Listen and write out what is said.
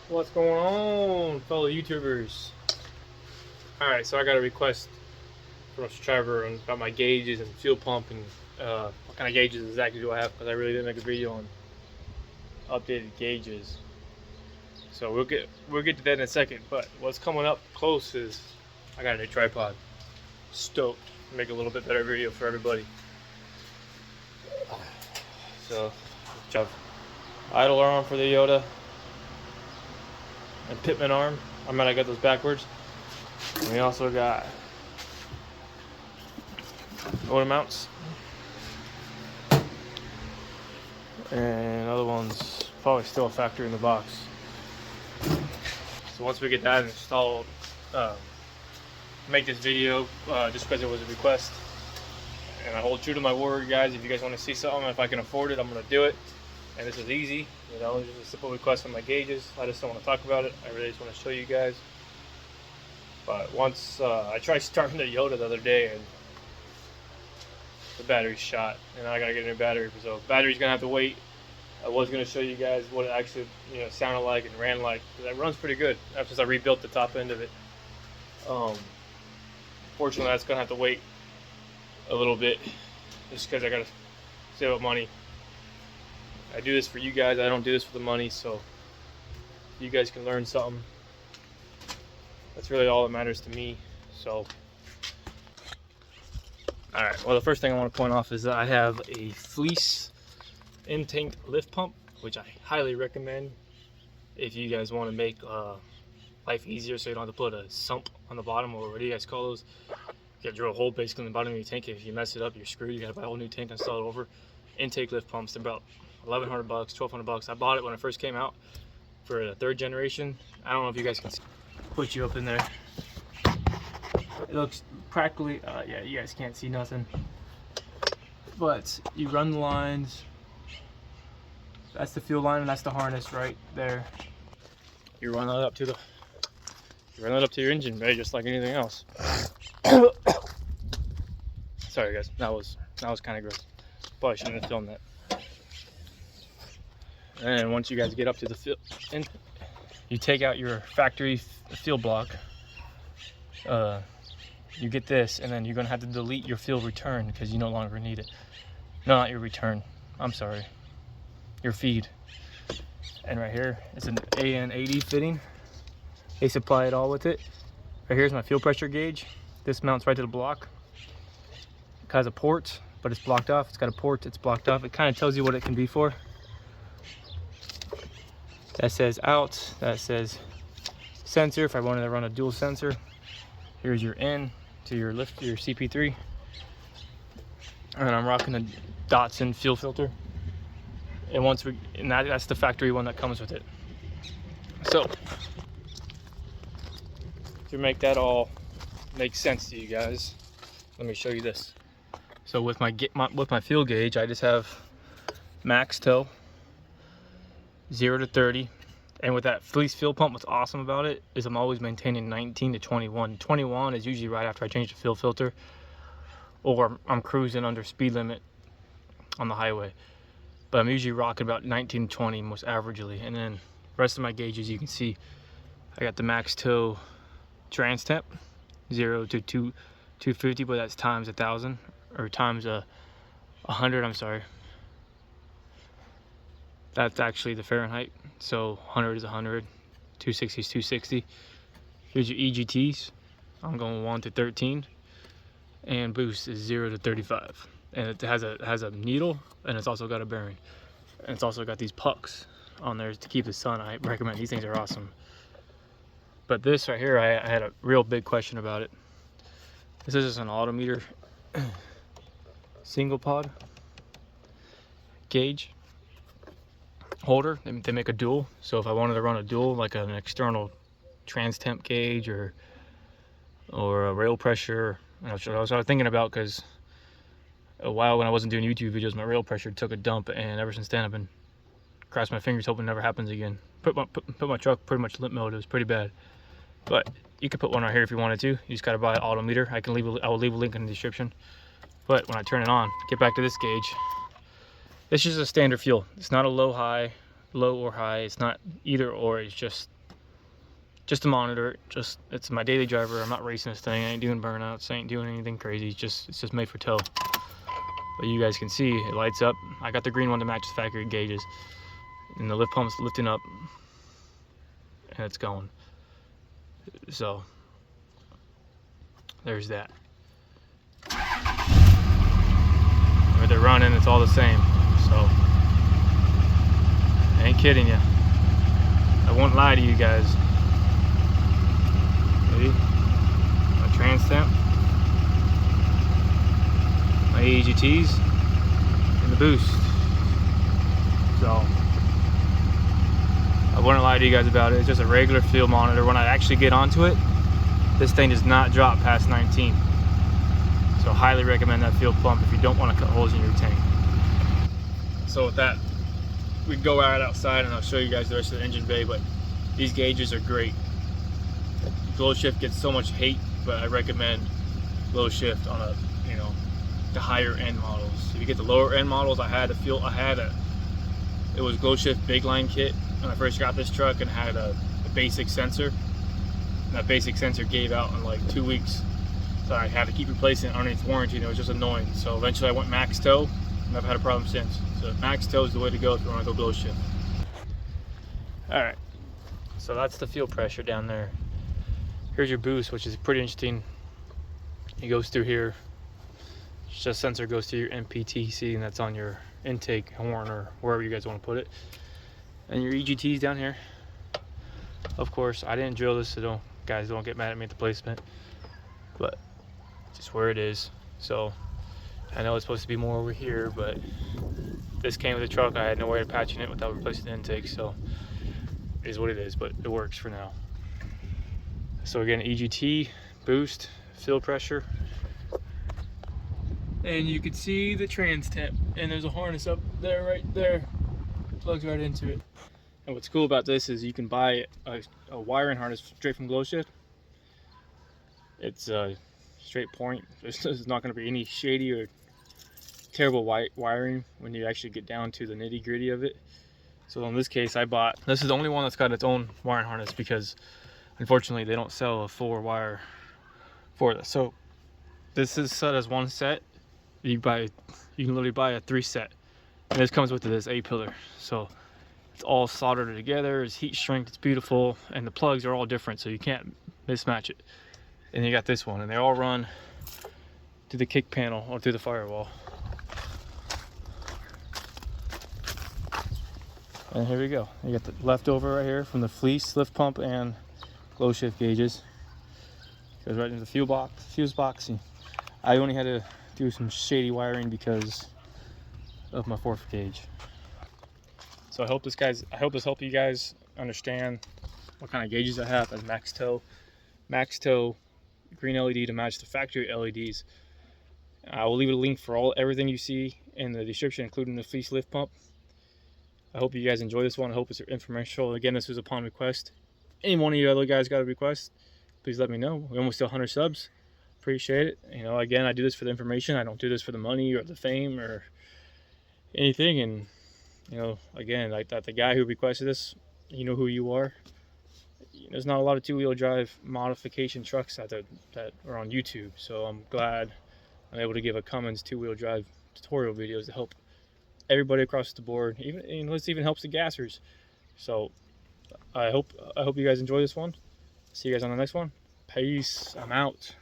What's going on, fellow YouTubers? Alright, so I got a request from a subscriber about my gauges and fuel pump and what kind of gauges exactly do I have, because I really didn't make a video on updated gauges. So we'll get to that in a second, but what's coming up close is I got a new tripod. Stoked to make a little bit better video for everybody. So idle arm for the Yoda and Pitman arm. I might have got those backwards. And we also got motor mounts and other ones probably still a factory in the box. So once we get that installed, make this video just because it was a request, and I hold true to my word, guys. If you guys want to see something, if I can afford it, I'm going to do it. And this is easy, you know, just a simple request on my gauges. I just don't want to talk about it. I really just want to show you guys. But once I tried starting the Yoda the other day, and the battery's shot, and I gotta get a new battery. So battery's gonna have to wait. I was gonna show you guys what it actually, you know, sounded like and ran like. That runs pretty good ever since I rebuilt the top end of it. Fortunately, that's gonna have to wait a little bit, just because I gotta save up money. I do this for you guys. I don't do this for the money, so you guys can learn something. That's really all that matters to me. So, all right. Well, the first thing I want to point off is that I have a fleece in-tank lift pump, which I highly recommend if you guys want to make life easier, so you don't have to put a sump on the bottom, or what do you guys call those? You got to drill a hole basically in the bottom of your tank. If you mess it up, you're screwed. You got to buy a whole new tank and install it over. Intake lift pumps, they're about $1,100, $1,200. I bought it when it first came out for the 3rd generation. I don't know if you guys can see. Put you up in there. It looks practically, yeah, you guys can't see nothing. But you run the lines. That's the fuel line, and that's the harness right there. You run that up to your engine bay, just like anything else. Sorry guys, that was kind of gross. Probably shouldn't have filmed that. And once you guys get up to the field, you take out your factory field block. You get this, and then you're gonna have to delete your field return because you no longer need it. No, not your return. I'm sorry. Your feed. And right here, it's an AN80 fitting. They supply it all with it. Right here's my fuel pressure gauge. This mounts right to the block. It has a port, but it's blocked off. It's got a port, it's blocked off. It kind of tells you what it can be for. That says out, that says sensor if I wanted to run a dual sensor. Here's your in to your lift, your CP3. And I'm rocking a Datsun fuel filter. And that's the factory one that comes with it. So to make that all make sense to you guys, let me show you this. So with my fuel gauge, I just have max tow, 0 to 30. And with that fleece fuel pump, what's awesome about it is I'm always maintaining 19 to 21. 21 is usually right after I change the fuel filter, or I'm cruising under speed limit on the highway. But I'm usually rocking about 19 to 20 most averagely. And then the rest of my gauges, you can see I got the max tow trans temp, 0 to 250, but that's times 1,000, or times 100, I'm sorry. That's actually the Fahrenheit. So 100 is 100, 260 is 260. Here's your EGTs. I'm going 1 to 13, and boost is 0 to 35. And it has a needle, and it's also got a bearing, and it's also got these pucks on there to keep the sun. I recommend these things are awesome. But this right here, I had a real big question about it. This is just an autometer single pod gauge holder. They make a dual, so if I wanted to run a dual, like an external trans temp gauge or a rail pressure, I was thinking about, because a while when I wasn't doing YouTube videos, my rail pressure took a dump, and ever since then I've been crossing my fingers hoping it never happens again. Put my truck pretty much limp mode. It was pretty bad. But you could put one right here if you wanted to. You just got to buy an autometer. I will leave a link in the description. But when I turn it on, get back to this gauge, this is a standard fuel. It's not a low or high. It's not either or. It's just just to monitor it. It's my daily driver. I'm not racing this thing. I ain't doing burnouts. I ain't doing anything crazy. It's just made for tow. But you guys can see it lights up. I got the green one to match the factory gauges, and the lift pump's lifting up, and it's going. So there's that. Where they're running, it's all the same. So I ain't kidding you. I won't lie to you guys. See? My trans temp, my AGTs, and the boost. So I wouldn't lie to you guys about it. It's just a regular field monitor. When I actually get onto it, this thing does not drop past 19. So highly recommend that field pump if you don't want to cut holes in your tank. So with that, we'd go out outside and I'll show you guys the rest of the engine bay, but these gauges are great. Glow shift gets so much hate, but I recommend glow shift on a, you know, the higher end models. If you get the lower end models, it was glow shift big line kit when I first got this truck, and had a basic sensor. And that basic sensor gave out in like 2 weeks. So I had to keep replacing it underneath warranty, and it was just annoying. So eventually I went max tow, and I've had a problem since. So max tow is the way to go if you want to go glow shift. Alright, so that's the fuel pressure down there. Here's your boost, which is pretty interesting. It goes through here. It's just sensor goes through your MPTC, and that's on your intake horn or wherever you guys want to put it. And your EGT's down here. Of course, I didn't drill this, so guys don't get mad at me at the placement. But just where it is. So I know it's supposed to be more over here, but this came with the truck. I had no way of patching it without replacing the intake, so it is what it is, but it works for now. So again, EGT, boost, field pressure, and you can see the trans temp, and there's a harness up there, right there. It plugs right into it. And what's cool about this is you can buy a wiring harness straight from Glow Shift. It's a straight point. There's not going to be any shady or terrible wiring when you actually get down to the nitty gritty of it. So in this case, this is the only one that's got its own wiring harness, because unfortunately they don't sell a 4-wire for this. So this is set as one set. You can literally buy a 3 set, and this comes with this A-pillar. So it's all soldered together. It's heat shrink. It's beautiful, and the plugs are all different, so you can't mismatch it. And you got this one, and they all run through the kick panel or through the firewall. And here we go. You got the leftover right here from the fleece, lift pump, and glow shift gauges. Goes right into the fuse box. And I only had to do some shady wiring because of my 4th gauge. So I hope this helped you guys understand what kind of gauges I have as max tow. Max tow, green LED to match the factory LEDs. I will leave a link for everything you see in the description, including the fleece lift pump. I hope you guys enjoy this one. I hope it's informational. Again, this was upon request. Any one of you other guys got a request, please let me know. We're almost to 100 subs. Appreciate it. You know, again, I do this for the information. I don't do this for the money or the fame or anything. And you know, again, like that, the guy who requested this, you know who you are. There's not a lot of 2-wheel drive modification trucks out there that are on YouTube, so I'm glad I'm able to give a Cummins 2-wheel drive tutorial videos to help everybody across the board. Even, you know, this even helps the gassers. So I hope you guys enjoy this one. See you guys on the next one. Peace. I'm out.